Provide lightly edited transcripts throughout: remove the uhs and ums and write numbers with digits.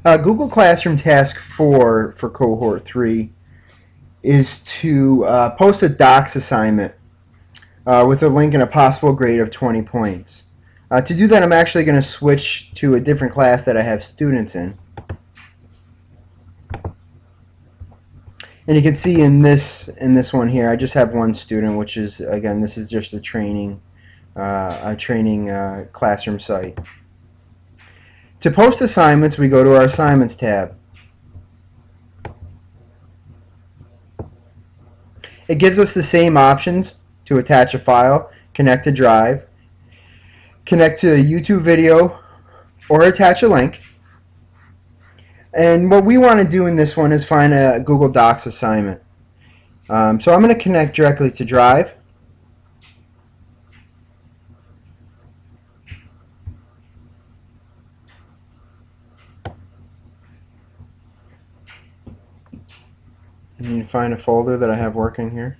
Google Classroom Task 4 for Cohort 3 is to post a docs assignment with a link and a possible grade of 20 points. To do that, I'm actually going to switch to a different class that I have students in. And you can see in this one here, I just have one student, which is, again, this is just a training classroom site. To post assignments, we go to our Assignments tab. It gives us the same options to attach a file, connect to Drive, connect to a YouTube video, or attach a link. And what we want to do in this one is find a Google Docs assignment. So I'm going to connect directly to Drive. And you find a folder that I have working here.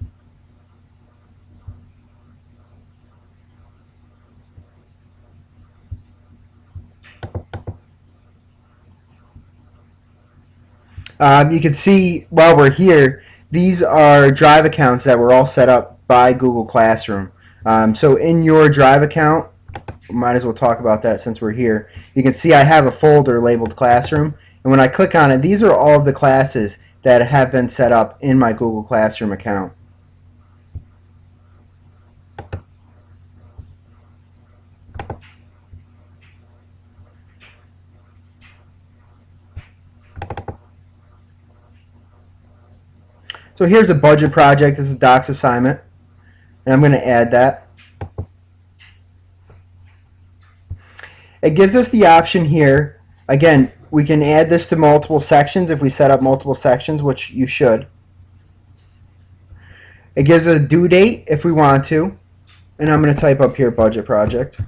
You can see while we're here, these are Drive accounts that were all set up by Google Classroom. So in your Drive account, might as well talk about that since we're here. You can see I have a folder labeled Classroom, and when I click on it, these are all of the classes that have been set up in my Google Classroom account. So here's a budget project. This is a docs assignment, and I'm going to add that. It gives us the option here. Again, we can add this to multiple sections if we set up multiple sections, which you should. It gives us a due date if we want to, and I'm going to type up here budget project.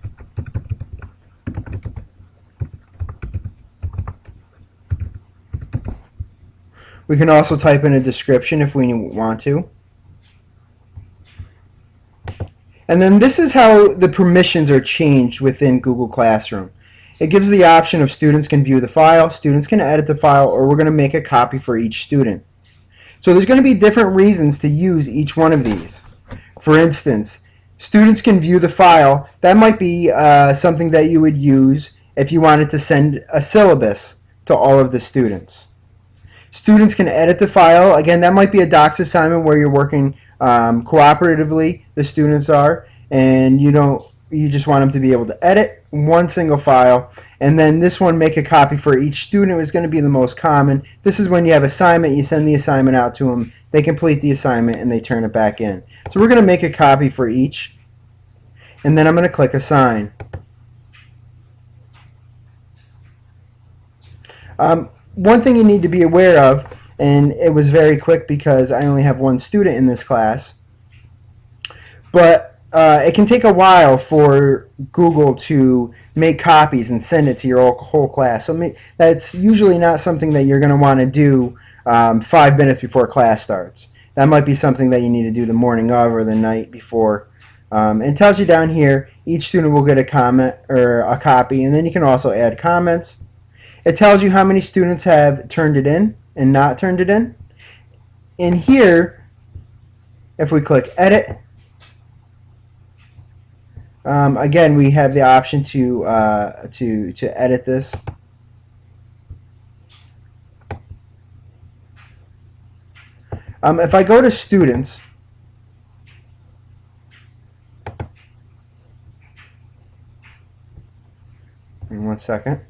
We can also type in a description if we want to. And then this is how the permissions are changed within Google Classroom. It gives the option of students can view the file, students can edit the file, or we're going to make a copy for each student. So there's going to be different reasons to use each one of these. For instance, students can view the file. That might be something that you would use if you wanted to send a syllabus to all of the students. Students can edit the file. Again, that might be a docs assignment where you're working cooperatively, the students are, and you just want them to be able to edit one single file. And then this one, make a copy for each student, is going to be the most common. This is when you have assignment, you send the assignment out to them, they complete the assignment, and they turn it back in. So we're going to make a copy for each, and then I'm going to click Assign. One thing you need to be aware of, and it was very quick because I only have one student in this class, but it can take a while for Google to make copies and send it to your whole class. So that's usually not something that you're going to want to do 5 minutes before class starts. That might be something that you need to do the morning of or the night before. It tells you down here, each student will get a comment or a copy, and then you can also add comments. It tells you how many students have turned it in and not turned it in. In here, if we click Edit, again, we have the option to edit this. If I go to Students, in 1 second.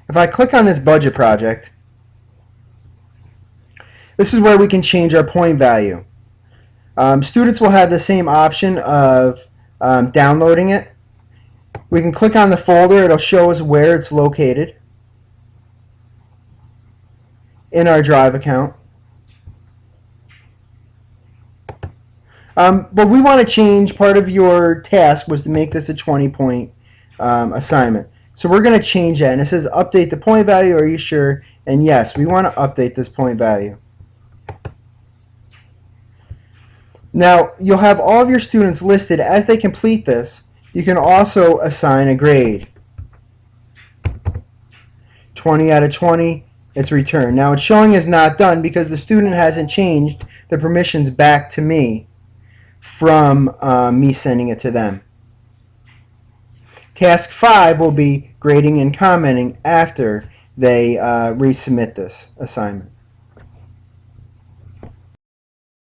If I click on this budget project, this is where we can change our point value. Students will have the same option of downloading it. We can click on the folder, it'll show us where it's located in our Drive account. But we want to change, part of your task was to make this a 20-point assignment. So we're going to change that, and it says update the point value. Are you sure? And yes, we want to update this point value. Now, you'll have all of your students listed as they complete this. You can also assign a grade. 20 out of 20, it's returned. Now it's showing is not done because the student hasn't changed the permissions back to me from me sending it to them. Task 5 will be grading and commenting after they resubmit this assignment.